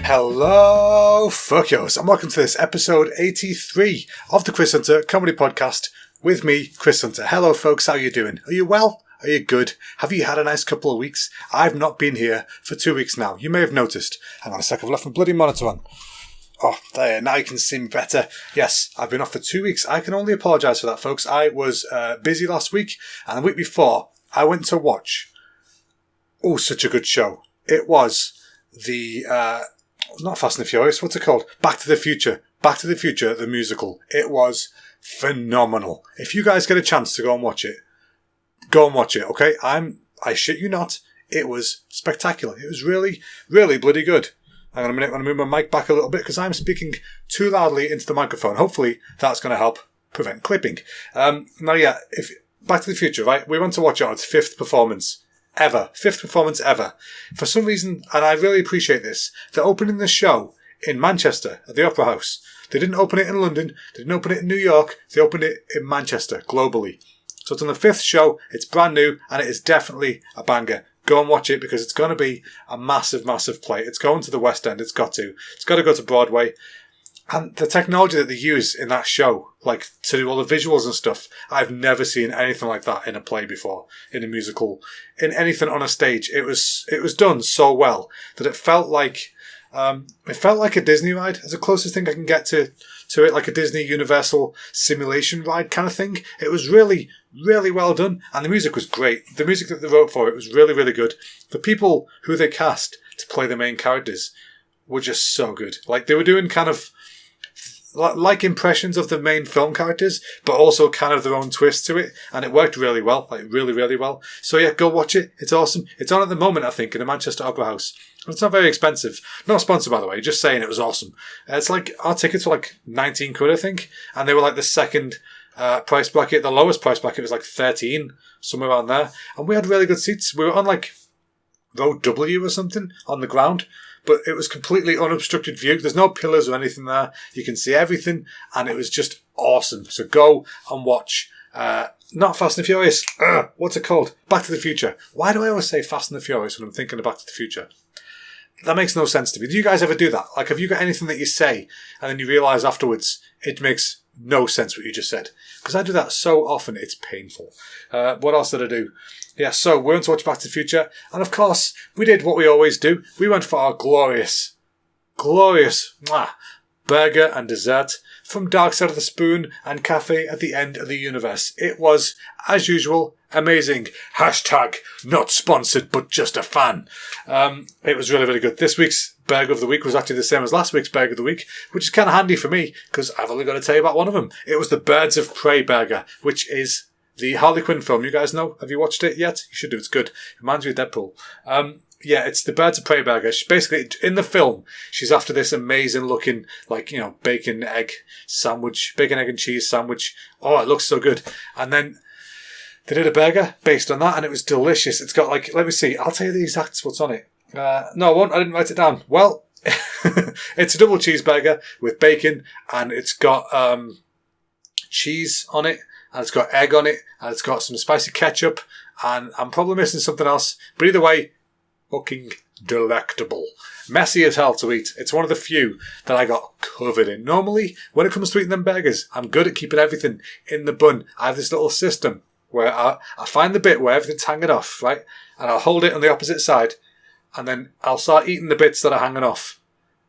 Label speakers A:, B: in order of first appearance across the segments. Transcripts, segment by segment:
A: Hello, fuckos, and welcome to this episode 83 of the Chris Hunter Comedy Podcast with me, Chris Hunter. Hello, folks, how you doing? Are you well? Are you good? Have you had a nice couple of weeks? I've not been here for 2 weeks now. You may have noticed. Hang on a sec, I've left my bloody monitor on. Oh, there, now you can see me better. Yes, I've been off for 2 weeks. I can only apologise for that, folks. I was busy last week, and the week before, I went to watch... Oh, such a good show. It was the... not Fast and the Furious, what's it called? Back to the Future. Back to the Future, the musical. It was phenomenal. If you guys get a chance to go and watch it, go and watch it, okay? I shit you not. It was spectacular. It was really, really bloody good. Hang on a minute, I'm going to move my mic back a little bit because I'm speaking too loudly into the microphone. Hopefully that's going to help prevent clipping. Now, yeah, Back to the Future, right? We went to watch it on its fifth performance ever. Fifth performance ever. For some reason, and I really appreciate this, they're opening the show in Manchester at the Opera House. They didn't open it in London. They didn't open it in New York. They opened it in Manchester, globally. So it's on the fifth show. It's brand new, and it is definitely a banger. Go and watch it because it's going to be a massive, massive play. It's going to the West End. It's got to. It's got to go to Broadway. And the technology that they use in that show, like to do all the visuals and stuff, I've never seen anything like that in a play before, in a musical, in anything on a stage. It was done so well that it felt like a Disney ride. It's the closest thing I can get to it, like a Disney Universal simulation ride kind of thing. It was really, really well done, and the music was great. The music that they wrote for it was really, really good. The people who they cast to play the main characters were just so good. Like they were doing kind of like impressions of the main film characters, but also kind of their own twist to it, and it worked really well, like really, really well. So yeah, go watch it. It's awesome. It's on at the moment, I think, in the Manchester Opera House. It's not very expensive. Not sponsored, by the way, just saying it was awesome. It's like, our tickets were like 19 quid, I think, and they were like the second price bracket. The lowest price bracket was like 13, somewhere around there, and we had really good seats. We were on like row W or something on the ground, but it was completely unobstructed view. There's no pillars or anything there. You can see everything, and it was just awesome. So go and watch, not Fast and the Furious, what's it called? Back to the Future. Why do I always say Fast and the Furious when I'm thinking of Back to the Future? That makes no sense to me. Do you guys ever do that? Like, have you got anything that you say, and then you realise afterwards it makes no sense what you just said? Because I do that so often, it's painful. What else did I do? Yeah, so we went to watch Back to the Future, and of course, we did what we always do. We went for our glorious burger and dessert from Dark Side of the Spoon and Cafe at the End of the Universe. It was, as usual, amazing. Hashtag not sponsored, but just a fan. It was really, really good. This week's burger of the week was actually the same as last week's burger of the week, which is kind of handy for me, because I've only got to tell you about one of them. It was the Birds of Prey burger, which is the Harley Quinn film. You guys know? Have you watched it yet? You should do. It's good. It reminds me of Deadpool. Yeah, it's the Birds of Prey burger. She basically, in the film, she's after this amazing looking, like, you know, bacon, egg and cheese sandwich. Oh, it looks so good. And then they did a burger based on that, and it was delicious. It's got like, let me see, I'll tell you the exact what's on it. No, I won't. I didn't write it down. Well, it's a double cheeseburger with bacon, and it's got cheese on it, and it's got egg on it, and it's got some spicy ketchup, and I'm probably missing something else. But either way, fucking delectable. Messy as hell to eat. It's one of the few that I got covered in. Normally, when it comes to eating them burgers, I'm good at keeping everything in the bun. I have this little system where I find the bit where everything's hanging off, right? And I'll hold it on the opposite side, and then I'll start eating the bits that are hanging off.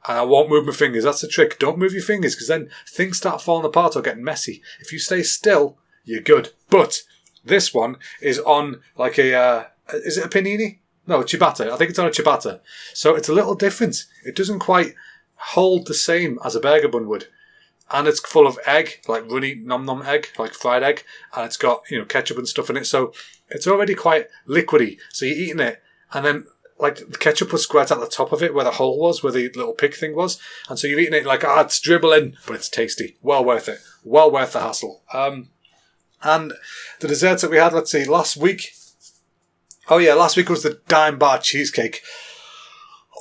A: And I won't move my fingers. That's the trick. Don't move your fingers, because then things start falling apart or getting messy. If you stay still, you're good. But this one is on like a... is it a panini? No, ciabatta. I think it's on a ciabatta. So it's a little different. It doesn't quite hold the same as a burger bun would. And it's full of egg, like runny nom-nom egg, like fried egg. And it's got, you know, ketchup and stuff in it. So it's already quite liquidy. So you're eating it, and then like the ketchup was squirt out the top of it where the hole was, where the little pick thing was. And so you're eating it like, it's dribbling, but it's tasty. Well worth it. Well worth the hassle. And the desserts that we had, let's see, last week. Oh yeah, last week was the Dime Bar cheesecake.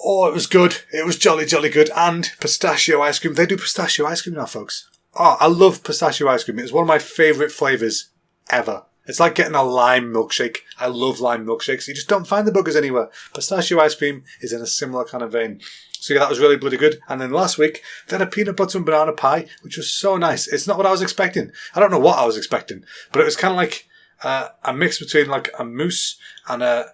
A: Oh, it was good. It was jolly, jolly good. And pistachio ice cream. They do pistachio ice cream now, folks. Oh, I love pistachio ice cream. It's one of my favourite flavours ever. It's like getting a lime milkshake. I love lime milkshakes. You just don't find the buggers anywhere. Pistachio ice cream is in a similar kind of vein. So yeah, that was really bloody good. And then last week, they had a peanut butter and banana pie, which was so nice. It's not what I was expecting. I don't know what I was expecting, but it was kind of like a mix between like a mousse and a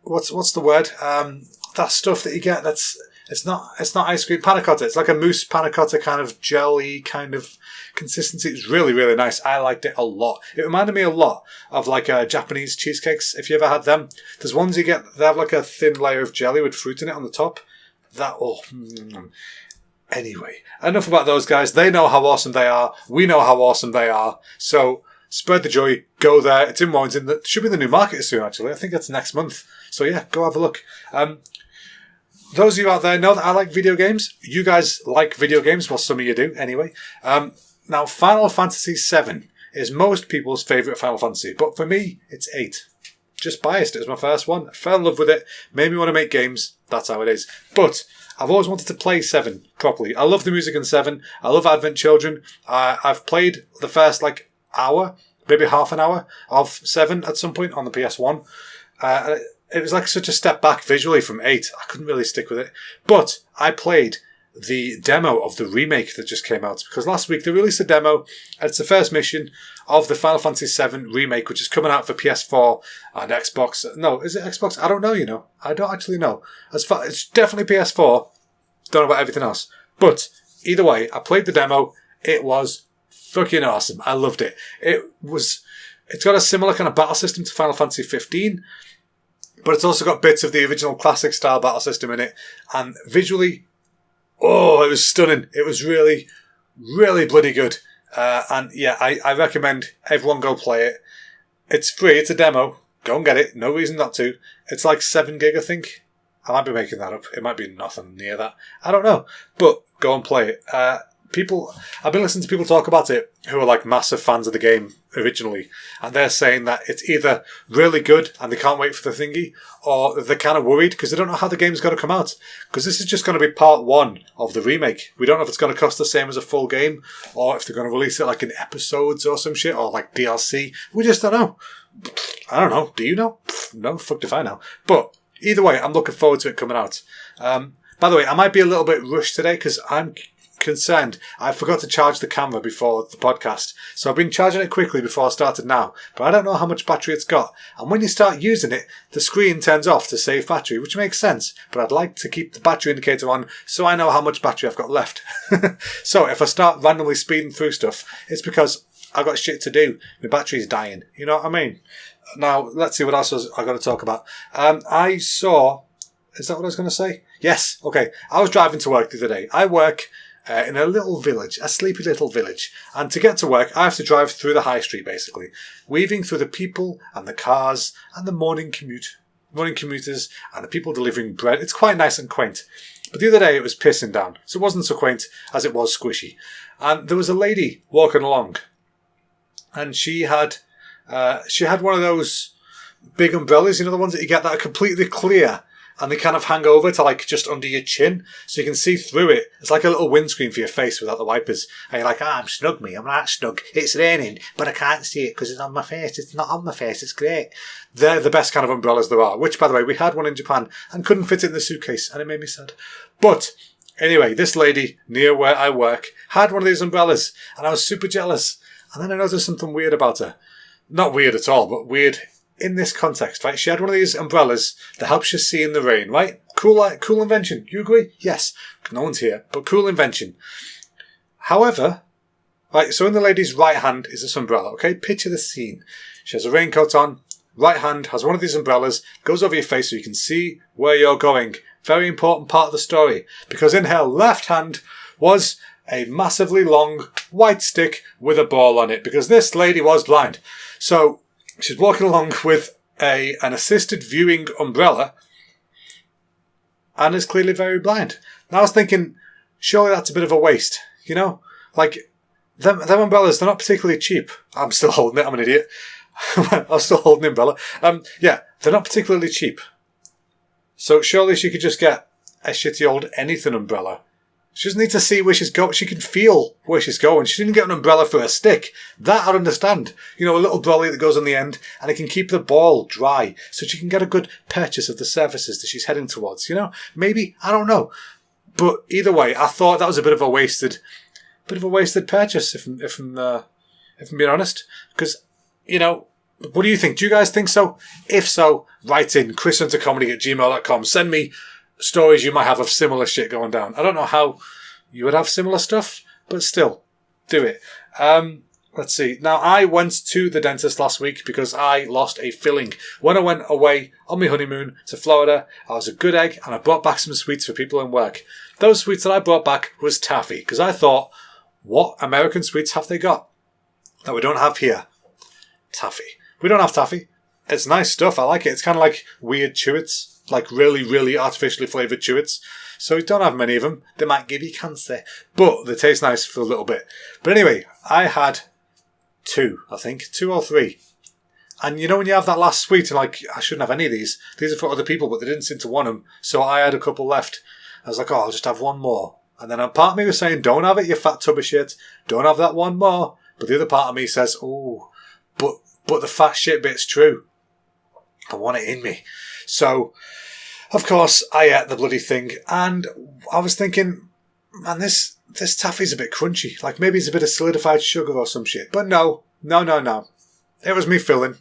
A: what's the word? That stuff that you get. It's not ice cream, panna cotta. It's like a mousse panna cotta kind of jelly kind of consistency. It's really, really nice. I liked it a lot. It reminded me a lot of like Japanese cheesecakes. If you ever had them, there's ones you get. They have like a thin layer of jelly with fruit in it on the top. Anyway, enough about those guys. They know how awesome they are. We know how awesome they are. So spread the joy. Go there. It's in Warrington. It should be in the new market soon, actually. I think that's next month. So yeah, go have a look. Those of you out there know that I like video games. You guys like video games. Well, some of you do, anyway. Now, Final Fantasy VII is most people's favourite Final Fantasy. But for me, it's 8. Just biased. It was my first one. I fell in love with it. Made me want to make games. That's how it is. But I've always wanted to play 7 properly. I love the music in 7. I love Advent Children. I've played the first, hour, maybe half an hour of 7 at some point on the PS1. It was like such a step back visually from 8. I couldn't really stick with it. But I played the demo of the remake that just came out, because last week they released a demo, and it's the first mission of the Final Fantasy VII remake, which is coming out for PS4 and Xbox. No, is it Xbox? I don't know, I don't actually know. It's definitely PS4. Don't know about everything else. But either way, I played the demo. It was fucking awesome. I loved it. It's got a similar kind of battle system to Final Fantasy 15. But it's also got bits of the original classic style battle system in it. And visually, it was stunning. It was really, really bloody good. And yeah, I recommend everyone go play it. It's free. It's a demo. Go and get it. No reason not to. It's like 7 gig, I think. I might be making that up. It might be nothing near that. I don't know. But go and play it. I've been listening to people talk about it who are like massive fans of the game originally, and they're saying that it's either really good and they can't wait for the thingy, or they're kind of worried because they don't know how the game's going to come out, because this is just going to be part 1 of the remake. We don't know if it's going to cost the same as a full game, or if they're going to release it like in episodes or some shit, or like DLC. We just don't know. I don't know. Do you know? No, fucked if I know. But either way, I'm looking forward to it coming out. By the way, I might be a little bit rushed today because I'm concerned. I forgot to charge the camera before the podcast, so I've been charging it quickly before I started now, but I don't know how much battery it's got, and when you start using it, the screen turns off to save battery, which makes sense, but I'd like to keep the battery indicator on so I know how much battery I've got left. So if I start randomly speeding through stuff, it's because I've got shit to do. My battery's dying. You know what I mean? Now, let's see what else I've got to talk about. Is that what I was going to say? Yes. Okay. I was driving to work the other day. I work in a little village, a sleepy little village. And to get to work, I have to drive through the high street, basically, weaving through the people and the cars and the morning commuters and the people delivering bread. It's quite nice and quaint. But the other day it was pissing down, so it wasn't so quaint as it was squishy. And there was a lady walking along, and she had one of those big umbrellas, the ones that you get that are completely clear, and they kind of hang over to like just under your chin, so you can see through it. It's like a little windscreen for your face without the wipers. And you're like, I'm snug, me. I'm not snug. It's raining, but I can't see it because it's on my face. It's not on my face. It's great. They're the best kind of umbrellas there are, which, by the way, we had one in Japan and couldn't fit it in the suitcase, and it made me sad. But anyway, this lady near where I work had one of these umbrellas, and I was super jealous. And then I noticed something weird about her. Not weird at all, but weird in this context, right? She had one of these umbrellas that helps you see in the rain, right? Cool invention. You agree? Yes. No one's here, but cool invention. However, right, so in the lady's right hand is this umbrella, okay? Picture the scene. She has a raincoat on, right hand has one of these umbrellas, goes over your face so you can see where you're going. Very important part of the story, because in her left hand was a massively long white stick with a ball on it, because this lady was blind. So she's walking along with an assisted viewing umbrella and is clearly very blind. Now I was thinking, surely that's a bit of a waste, Like, them umbrellas, they're not particularly cheap. I'm still holding it, I'm an idiot. I'm still holding the umbrella. Yeah, they're not particularly cheap. So surely she could just get a shitty old anything umbrella She doesn't need to see where she's going. She can feel where she's going. She didn't get an umbrella for a stick. That I'd understand. You know, a little brolly that goes on the end and it can keep the ball dry so she can get a good purchase of the surfaces that she's heading towards. You know, maybe, I don't know. But either way, I thought that was a bit of a wasted purchase, if I'm being honest. Because, you know, what do you think? Do you guys think so? If so, write in chrishuntercomedy@gmail.com. Send me stories you might have of similar shit going down. I don't know how you would have similar stuff, but still, do it. Let's see. Now, I went to the dentist last week because I lost a filling. When I went away on my honeymoon to Florida, I was a good egg and I brought back some sweets for people in work. Those sweets that I brought back was taffy because I thought, what American sweets have they got that we don't have here? Taffy. We don't have taffy. It's nice stuff. I like it. It's kind of like weird chewits. Like really, really artificially flavoured chewits. So don't have many of them. They might give you cancer. But they taste nice for a little bit. But anyway, I had 2, I think. 2 or 3. And you know when you have that last sweet and like, I shouldn't have any of these. These are for other people, but they didn't seem to want them. So I had a couple left. I was like, oh, I'll just have one more. And then a part of me was saying, don't have it, you fat tub of shit. Don't have that one more. But the other part of me says, oh, but the fat shit bit's true. I want it in me. So, of course, I ate the bloody thing, and I was thinking, man, this taffy's a bit crunchy. Like, maybe it's a bit of solidified sugar or some shit. But no. It was me filling.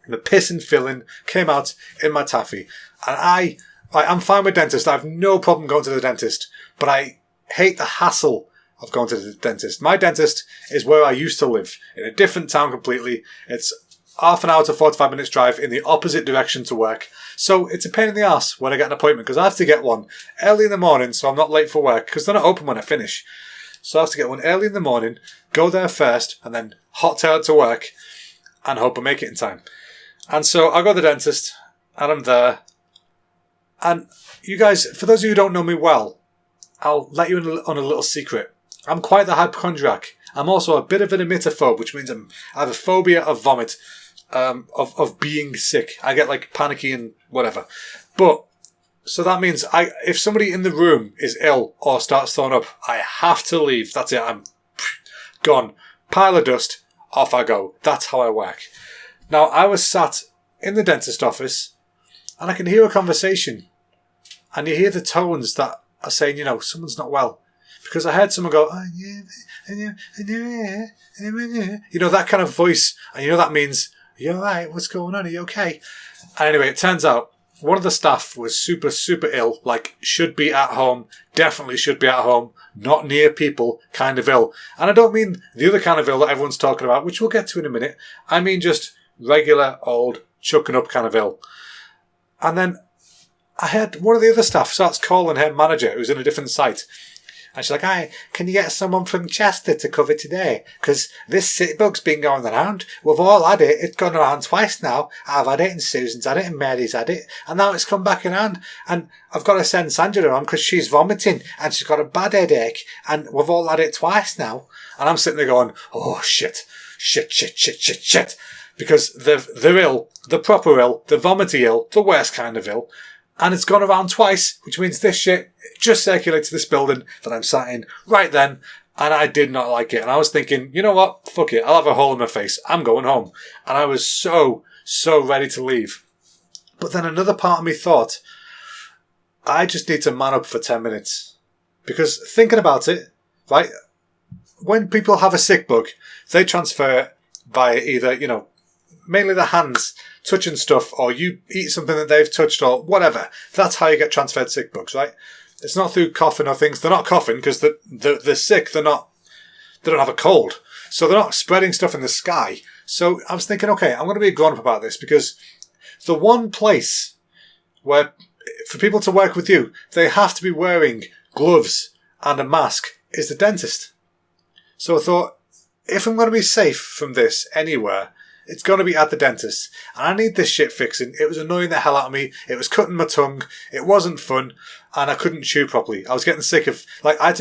A: The pissing filling came out in my taffy. And I'm fine with dentists. I have no problem going to the dentist. But I hate the hassle of going to the dentist. My dentist is where I used to live, in a different town completely. It's half an hour to 45 minutes drive in the opposite direction to work. So it's a pain in the ass when I get an appointment because I have to get one early in the morning so I'm not late for work because they're not open when I finish. So I have to get one early in the morning, go there first and then hot tail to work and hope I make it in time. And so I go to the dentist and I'm there. And you guys, for those of you who don't know me well, I'll let you in on a little secret. I'm quite the hypochondriac. I'm also a bit of an emitophobe, which means I have a phobia of vomit. Of being sick. I get like panicky and whatever. But, so that means if somebody in the room is ill or starts throwing up, I have to leave. That's it. I'm gone. Pile of dust. Off I go. That's how I work. Now, I was sat in the dentist office and I can hear a conversation. And you hear the tones that are saying, you know, someone's not well. Because I heard someone go, oh, yeah, you know, that kind of voice. And you know that means, are you alright? What's going on? Are you okay? And anyway, it turns out one of the staff was super, super ill. Like, should be at home. Definitely should be at home. Not near people. Kind of ill. And I don't mean the other kind of ill that everyone's talking about, which we'll get to in a minute. I mean just regular, old, chucking up kind of ill. And then I heard one of the other staff starts calling her manager, who's in a different site. And she's like, "Hi, can you get someone from Chester to cover today? Because this sick bug's been going around. We've all had it. It's gone around twice now. I've had it, and Susan's had it, and Mary's had it. And now it's come back around. And I've got to send Sandra around because she's vomiting, and she's got a bad headache. And we've all had it twice now." And I'm sitting there going, oh, shit. Because they're ill, the proper ill, the vomity ill, the worst kind of ill. And it's gone around twice, which means this shit just circulates to this building that I'm sat in right then. And I did not like it. And I was thinking, you know what? Fuck it. I'll have a hole in my face. I'm going home. And I was so ready to leave. But then another part of me thought, I just need to man up for 10 minutes. Because thinking about it, right? When people have a sick bug, they transfer it via either, you know, mainly their hands touching stuff, or you eat something that they've touched, or whatever. That's how you get transferred sick bugs, right? It's not through coughing or things. They're not coughing because they're sick. They don't have a cold. So they're not spreading stuff in the sky. So I was thinking, okay, I'm going to be a grown-up about this, because the one place where, for people to work with you, they have to be wearing gloves and a mask is the dentist. So I thought, if I'm going to be safe from this anywhere, it's going to be at the dentist. And I need this shit fixing. It was annoying the hell out of me. It was cutting my tongue. It wasn't fun. And I couldn't chew properly. I was getting sick of, like, I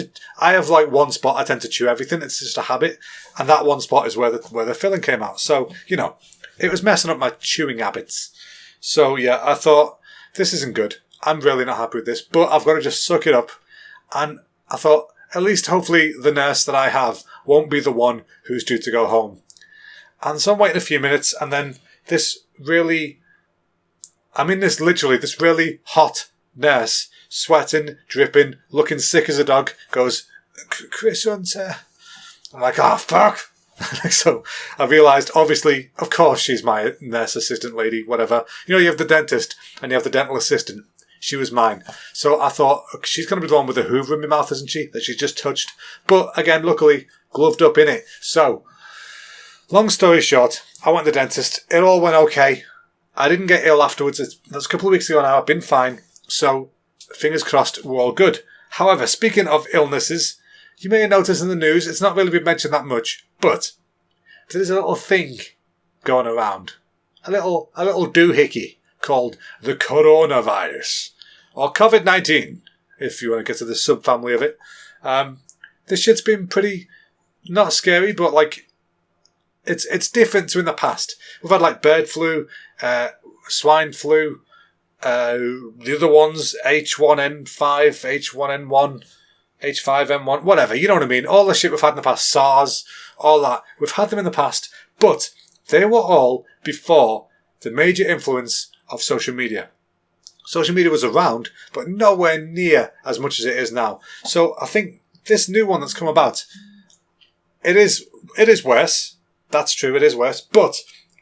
A: have like one spot I tend to chew everything. It's just a habit. And that one spot is where the filling came out. So, you know, it was messing up my chewing habits. So yeah, I thought, this isn't good. I'm really not happy with this, but I've got to just suck it up. And I thought, at least hopefully the nurse that I have won't be the one who's due to go home. And so I'm waiting a few minutes, and then this really hot nurse, sweating, dripping, looking sick as a dog, goes, "Chris Hunter." I'm like, "Oh, fuck." So I realised, obviously, of course she's my nurse assistant lady, whatever. You have the dentist and you have the dental assistant. She was mine. So I thought, she's going to be the one with the hoover in my mouth, isn't she? That she's just touched. But again, luckily, gloved up in it. So, long story short, I went to the dentist. It all went okay. I didn't get ill afterwards. That's a couple of weeks ago now. I've been fine. So, fingers crossed, we're all good. However, speaking of illnesses, you may have noticed in the news, it's not really been mentioned that much, but there's a little thing going around. A little doohickey called the coronavirus. Or COVID-19, if you want to get to the subfamily of it. This shit's been pretty, not scary, but it's different to in the past. We've had bird flu, swine flu, the other ones, H1N5, H1N1, H5N1, whatever, you know what I mean? All the shit we've had in the past, SARS, all that. We've had them in the past, but they were all before the major influence of social media. Social media was around, but nowhere near as much as it is now. So I think this new one that's come about, it is worse. That's true, it is worse. But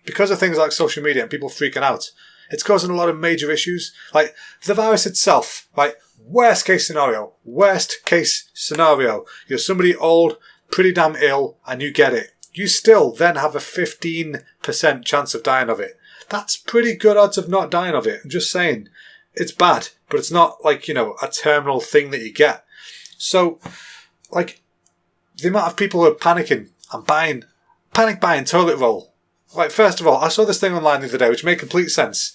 A: because of things like social media and people freaking out, it's causing a lot of major issues. Like the virus itself, worst case scenario. You're somebody old, pretty damn ill, and you get it. You still then have a 15% chance of dying of it. That's pretty good odds of not dying of it. I'm just saying. It's bad, but it's not a terminal thing that you get. So, the amount of people who are panicking and panic buying toilet roll. First of all, I saw this thing online the other day, which made complete sense.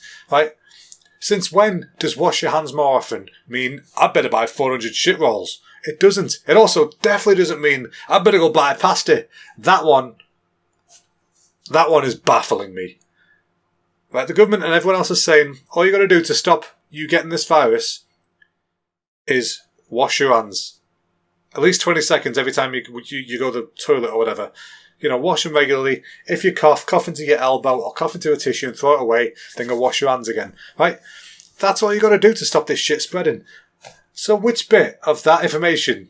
A: Since when does wash your hands more often mean I better buy 400 shit rolls? It doesn't. It also definitely doesn't mean I better go buy pasta. That one is baffling me. The government and everyone else is saying, all you got to do to stop you getting this virus is wash your hands. At least 20 seconds every time you go to the toilet or whatever. Wash them regularly. If you cough into your elbow or cough into a tissue and throw it away, then go wash your hands again. Right? That's all you got to do to stop this shit spreading. So which bit of that information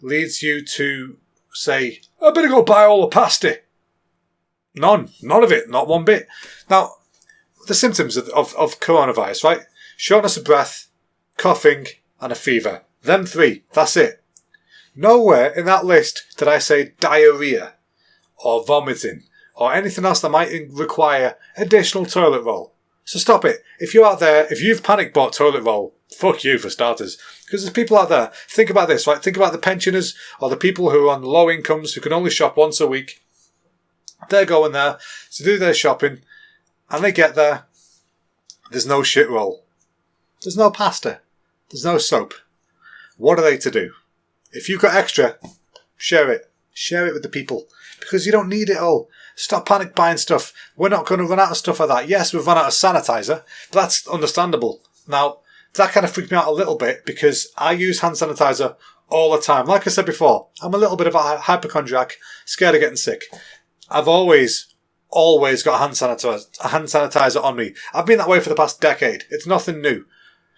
A: leads you to say, I better go buy all the pasta? None of it. Not one bit. Now, the symptoms of coronavirus, right? Shortness of breath, coughing, and a fever. Them three. That's it. Nowhere in that list did I say diarrhea or vomiting or anything else that might require additional toilet roll. So stop it. If you're out there, if you've panic bought toilet roll, fuck you for starters. Because there's people out there. Think about this, right? Think about the pensioners or the people who are on low incomes who can only shop once a week. They're going there to do their shopping and they get there. There's no shit roll. There's no pasta. There's no soap. What are they to do? If you've got extra, share it. Share it with the people. Because you don't need it all. Stop panic buying stuff. We're not going to run out of stuff like that. Yes, we've run out of sanitizer. But that's understandable. Now, that kind of freaked me out a little bit because I use hand sanitizer all the time. Like I said before, I'm a little bit of a hypochondriac, scared of getting sick. I've always got a hand sanitizer on me. I've been that way for the past decade. It's nothing new.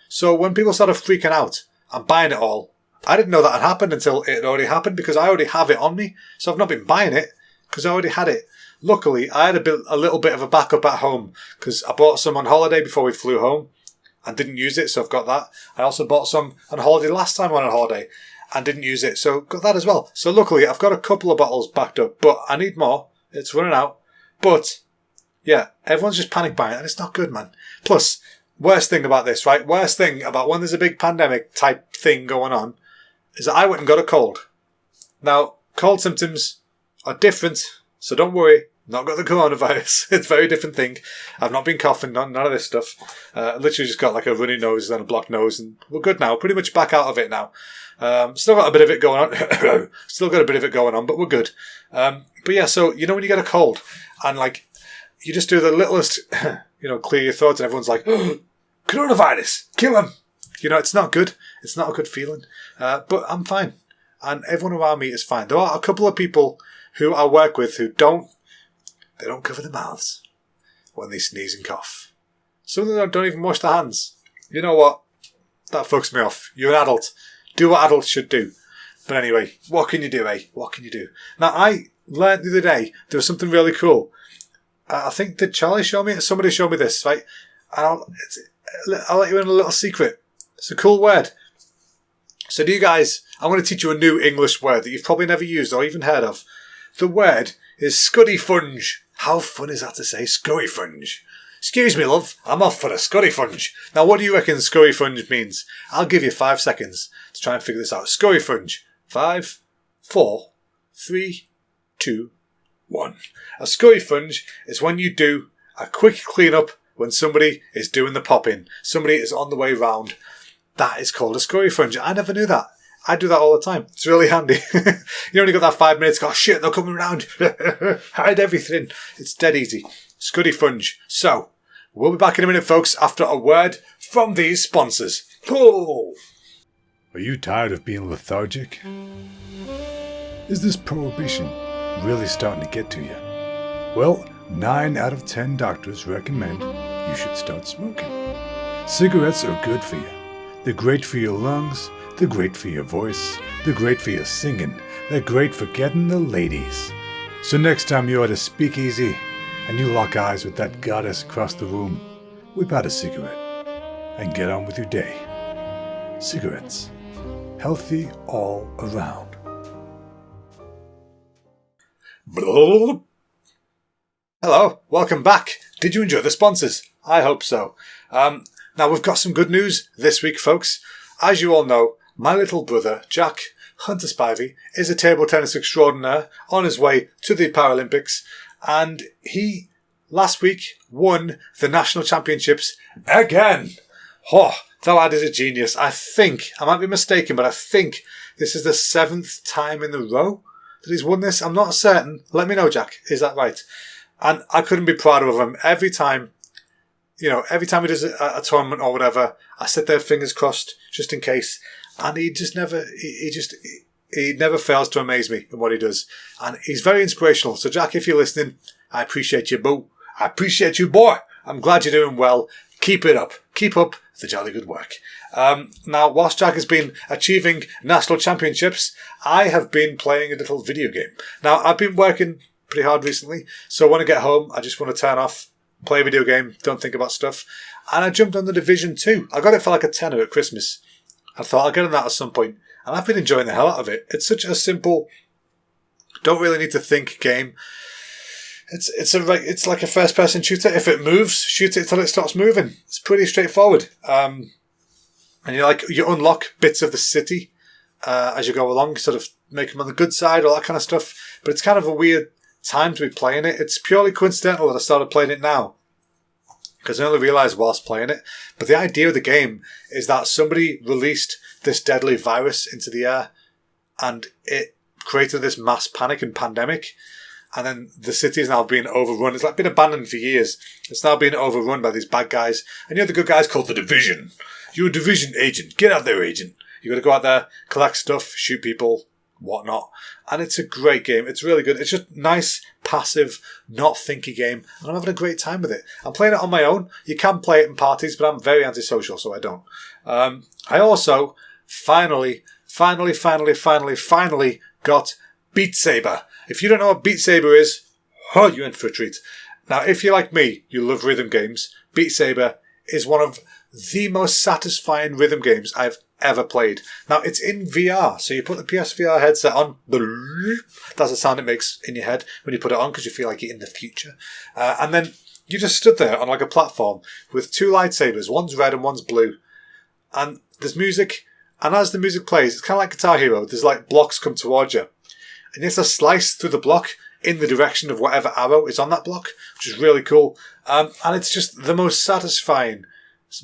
A: So when people started freaking out and buying it all, I didn't know that had happened until it had already happened because I already have it on me. So I've not been buying it because I already had it. Luckily, I had a little bit of a backup at home because I bought some on holiday before we flew home and didn't use it, so I've got that. I also bought some on holiday last time I went on holiday and didn't use it, so got that as well. So luckily, I've got a couple of bottles backed up, but I need more. It's running out. But, yeah, everyone's just panic buying and it's not good, man. Plus, worst thing about this, right? Worst thing about when there's a big pandemic type thing going on is that I went and got a cold. Now, cold symptoms are different, so don't worry. Not got the coronavirus. It's a very different thing. I've not been coughing, none of this stuff. Literally just got a runny nose and a blocked nose, and we're good now. Pretty much back out of it now. Still got a bit of it going on. But we're good. But yeah, so when you get a cold and you just do the littlest, clear your throat, and everyone's like, coronavirus, kill him. It's not good. It's not a good feeling. But I'm fine. And everyone around me is fine. There are a couple of people who I work with who don't cover their mouths when they sneeze and cough. Some of them don't even wash their hands. You know what? That fucks me off. You're an adult. Do what adults should do. But anyway, what can you do, eh? What can you do? Now, I learned the other day there was something really cool. I think, did Charlie show me? Somebody showed me this, right? And I'll let you in a little secret. It's a cool word. So do you guys, I'm going to teach you a new English word that you've probably never used or even heard of. The word is scuddyfunge. How fun is that to say? Scurryfunge. Excuse me, love. I'm off for a scurryfunge. Now, what do you reckon scurryfunge means? I'll give you 5 seconds to try and figure this out. Scurryfunge. 5, 4, 3, 2, 1. A scurryfunge is when you do a quick clean-up when somebody is doing the pop-in. Somebody is on the way round. That is called a scurryfunge. I never knew that. I do that all the time. It's really handy. You only got that 5 minutes. Oh, shit, they're coming around. Hide everything. It's dead easy. Scuddyfunge. So, we'll be back in a minute, folks, after a word from these sponsors. Oh.
B: Are you tired of being lethargic? Is this prohibition really starting to get to you? Well, 9 out of 10 doctors recommend you should start smoking. Cigarettes are good for you. They're great for your lungs. They're great for your voice. They're great for your singing. They're great for getting the ladies. So next time you're at a speakeasy and you lock eyes with that goddess across the room, whip out a cigarette and get on with your day. Cigarettes. Healthy all around.
A: Hello, welcome back. Did you enjoy the sponsors? I hope so. Now we've got some good news this week, folks. As you all know, my little brother, Jack Hunter Spivey, is a table tennis extraordinaire on his way to the Paralympics, and he, last week, won the national championships again. Oh, the lad is a genius. I might be mistaken, but I think this is the 7th time in a row that he's won this. I'm not certain. Let me know, Jack. Is that right? And I couldn't be prouder of him. Every time he does a tournament or whatever, I sit there, fingers crossed, just in case. And he never fails to amaze me in what he does. And he's very inspirational. So, Jack, if you're listening, I appreciate you, boo. I appreciate you, boy. I'm glad you're doing well. Keep it up. Keep up the jolly good work. Now, whilst Jack has been achieving national championships, I have been playing a little video game. Now, I've been working pretty hard recently, so when I get home, I just want to turn off, play a video game, don't think about stuff. And I jumped on the Division 2. I got it for like a tenner at Christmas. I thought I'll get on that at some point. And I've been enjoying the hell out of it. It's such a simple, don't really need to think game. It's like a first-person shooter. If it moves, shoot it till it stops moving. It's pretty straightforward. And you unlock bits of the city as you go along, sort of make them on the good side, all that kind of stuff. But it's kind of a weird time to be playing it. It's purely coincidental that I started playing it now, because I only realised whilst playing it. But the idea of the game is that somebody released this deadly virus into the air, and it created this mass panic and pandemic. And then the city is now being overrun. It's like been abandoned for years. It's now being overrun by these bad guys. And you're the good guys called the Division. You're a Division agent. Get out there, agent. You got to go out there, collect stuff, shoot people, whatnot. And it's a great game. It's really good. It's just nice, passive, not thinky game. And I'm having a great time with it. I'm playing it on my own. You can play it in parties, but I'm very antisocial, so I don't. I also finally got Beat Saber. If you don't know what Beat Saber is, you're in for a treat. Now, if you're like me, you love rhythm games, Beat Saber is one of the most satisfying rhythm games I've ever played. Now, it's in VR, so you put the PSVR headset on, that's the sound it makes in your head when you put it on, because you feel like you're in the future. And then you just stood there on like a platform with 2 lightsabers, one's red and one's blue. And there's music, and as the music plays, it's kind of like Guitar Hero, there's like blocks come towards you. And you have to slice through the block in the direction of whatever arrow is on that block, which is really cool. And it's just the most satisfying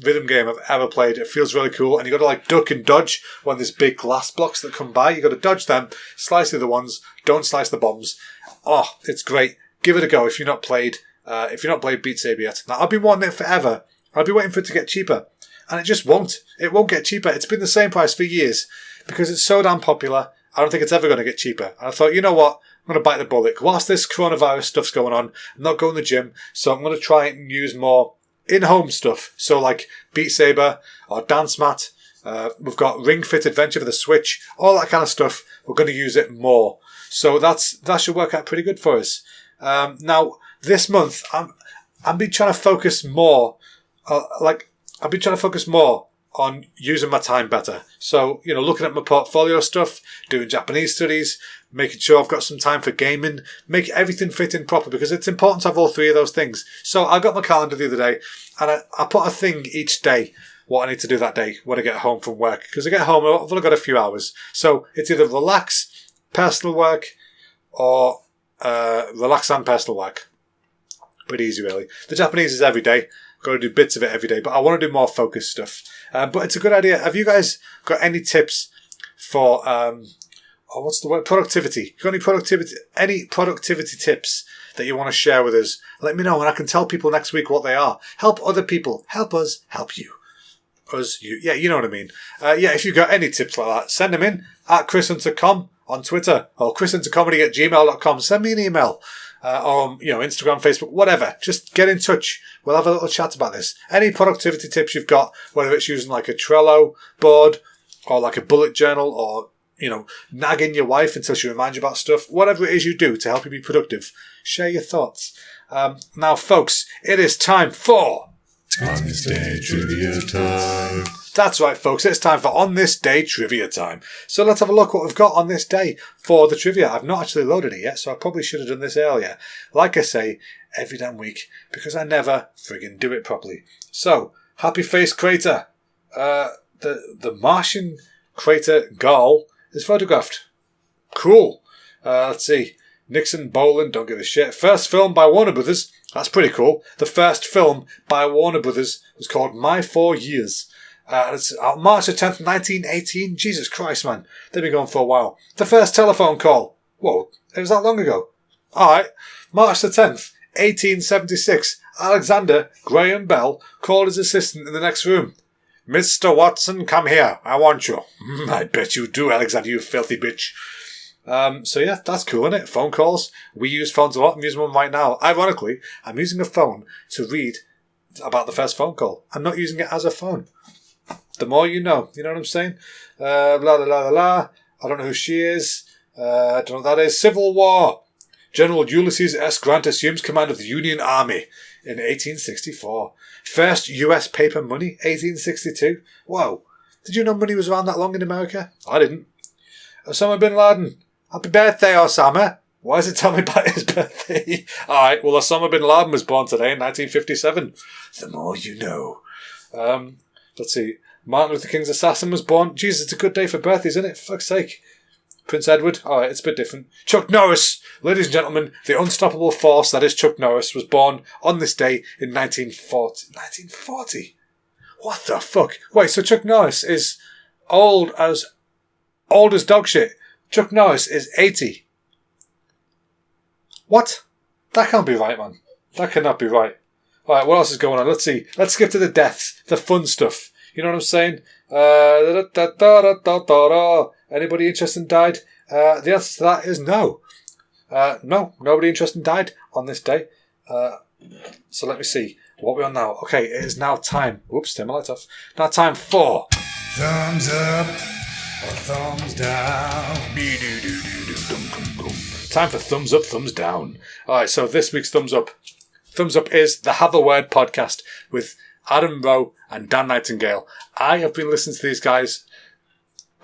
A: rhythm game I've ever played. It feels really cool. And you got to like duck and dodge when there's big glass blocks that come by. You got to dodge them, slice the other ones, don't slice the bombs. Oh, it's great. Give it a go if you've not played Beat Saber yet. Now, I've been wanting it forever. I've been waiting for it to get cheaper. And it just won't. It won't get cheaper. It's been the same price for years because it's so damn popular. I don't think it's ever going to get cheaper. And I thought, you know what? I'm going to bite the bullet. Whilst this coronavirus stuff's going on, I'm not going to the gym, so I'm going to try and use more in-home stuff. So like Beat Saber or Dance Mat. We've got Ring Fit Adventure for the Switch. All that kind of stuff. We're going to use it more. So that should work out pretty good for us. Now, this month, I've been trying to focus more. I've been trying to focus more on using my time better. So, looking at my portfolio stuff, doing Japanese studies, making sure I've got some time for gaming, make everything fit in proper because it's important to have all three of those things. So I got my calendar the other day and I put a thing each day what I need to do that day when I get home from work. Because I get home, I've only got a few hours. So it's either relax, personal work, or relax and personal work. Pretty easy, really. The Japanese is every day. Got to do bits of it every day, but I want to do more focused stuff. But it's a good idea. Have you guys got any tips for what's the word? Productivity. Got any productivity tips that you want to share with us? Let me know, and I can tell people next week what they are. Help other people. Help us. Help you. Us. You. Yeah, you know what I mean. If you've got any tips like that, send them in at chrishunter.com on Twitter or chrishuntercomedy@gmail.com. Send me an email. Or Instagram, Facebook, whatever. Just get in touch. We'll have a little chat about this. Any productivity tips you've got, whether it's using like a Trello board or like a bullet journal or, nagging your wife until she reminds you about stuff, whatever it is you do to help you be productive, share your thoughts. Now, folks, it is time for...
B: On This Day Trivia Time.
A: That's right, folks. It's time for On This Day Trivia Time. So let's have a look what we've got on this day for the trivia. I've not actually loaded it yet, so I probably should have done this earlier. Like I say, every damn week, because I never friggin' do it properly. So, Happy Face Crater. The Martian crater Gall is photographed. Cool. Let's see. Nixon Boland, don't give a shit. First film by Warner Brothers. That's pretty cool. The first film by Warner Brothers was called My 4 Years. It's March the 10th, 1918. Jesus Christ, man. They've been going for a while. The first telephone call. Whoa, it was that long ago. Alright. March the 10th, 1876. Alexander Graham Bell called his assistant in the next room. Mr. Watson, come here. I want you. I bet you do, Alexander, you filthy bitch. That's cool, isn't it? Phone calls. We use phones a lot. I'm using one right now. Ironically, I'm using a phone to read about the first phone call. I'm not using it as a phone. The more you know. You know what I'm saying? Blah, blah, blah, blah. I don't know who she is. I don't know what that is. Civil War. General Ulysses S. Grant assumes command of the Union Army in 1864. First US paper money, 1862. Whoa. Did you know money was around that long in America? I didn't. Osama bin Laden. Happy birthday, Osama. Why does it tell me about his birthday? Alright, well, Osama bin Laden was born today in 1957. The more you know. Let's see. Martin Luther King's assassin was born. Jesus, it's a good day for birthdays, isn't it? For fuck's sake. Prince Edward. Alright, it's a bit different. Chuck Norris. Ladies and gentlemen, the unstoppable force that is Chuck Norris was born on this day in 1940. 1940? What the fuck? Wait, so Chuck Norris is old as dog shit. Chuck Norris is 80. What? That can't be right, man. That cannot be right. Alright, what else is going on? Let's see. Let's skip to the deaths. The fun stuff. You know what I'm saying? Anybody interesting died? The answer to that is no. No, nobody interesting died on this day. So let me see. What are we on now? Okay, it is now time. Oops, turn my light off. Now time for...
B: Thumbs up or thumbs down.
A: Time for thumbs up, thumbs down. Alright, so this week's thumbs up. Thumbs up is the Have a Word podcast with Adam Rowe and Dan Nightingale. I have been listening to these guys.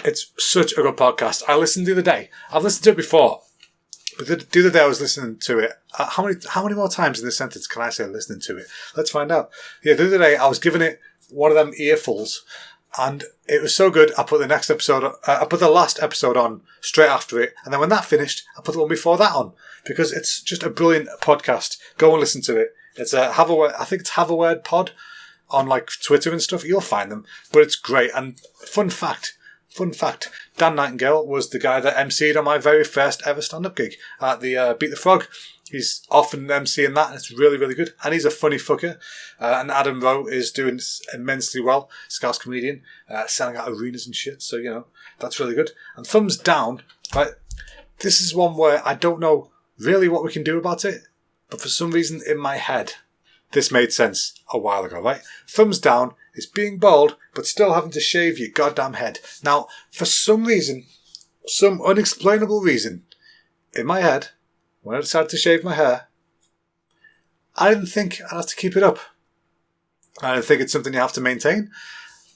A: It's such a good podcast. I listened the other day. I've listened to it before. But the other day I was listening to it. How many more times in this sentence can I say listening to it? Let's find out. Yeah, the other day I was giving it one of them earfuls. And it was so good, I put the next episode, I put the last episode on straight after it. And then when that finished, I put the one before that on. Because it's just a brilliant podcast. Go and listen to it. It's I think it's Have a Word Pod on like Twitter and stuff. You'll find them. But it's great. And fun fact, Dan Nightingale was the guy that emceed on my very first ever stand-up gig at the Beat the Frog He's often emceeing that, and it's really, really good. And he's a funny fucker. And Adam Rowe is doing immensely well. Scouse comedian, selling out arenas and shit. So, that's really good. And thumbs down, right? This is one where I don't know really what we can do about it. But for some reason in my head, this made sense a while ago, right? Thumbs down is being bald, but still having to shave your goddamn head. Now, for some reason, some unexplainable reason, in my head, when I decided to shave my hair, I didn't think I'd have to keep it up. I didn't think it's something you have to maintain.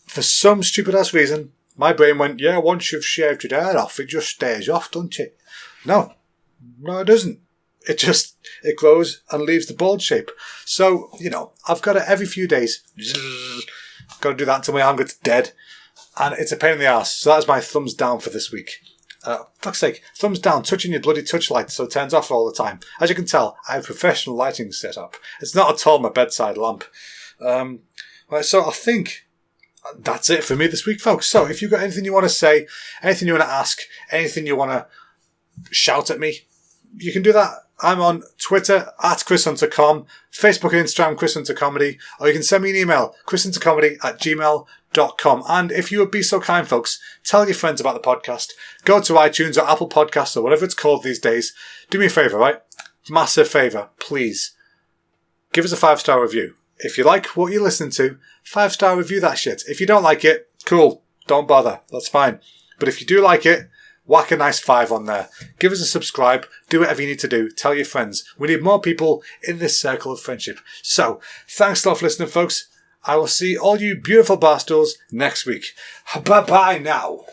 A: For some stupid-ass reason, my brain went, yeah, once you've shaved your hair off, it just stays off, doesn't it? No, it doesn't. It grows and leaves the bald shape. So, I've got it every few days. Got to do that until my arm gets dead. And it's a pain in the arse. So that's my thumbs down for this week. Fuck's sake, thumbs down, touching your bloody touch light so it turns off all the time. As you can tell, I have professional lighting set up. It's not at all my bedside lamp. Right, so I think that's it for me this week, folks. So if you've got anything you want to say, anything you want to ask, anything you want to shout at me, you can do that. I'm on Twitter at ChrisHunterCom, Facebook and Instagram ChrisHunterComedy, or you can send me an email, chrishuntercomedy@gmail.com. And if you would be so kind, folks, tell your friends about the podcast. Go to iTunes or Apple Podcasts or whatever it's called these days. Do me a favour, right? Massive favour, please. Give us a 5-star review. If you like what you're listening to, 5-star review that shit. If you don't like it, cool. Don't bother. That's fine. But if you do like it, whack a nice 5 on there. Give us a subscribe. Do whatever you need to do. Tell your friends. We need more people in this circle of friendship. So, thanks a lot for listening, folks. I will see all you beautiful barstools next week. Bye-bye now.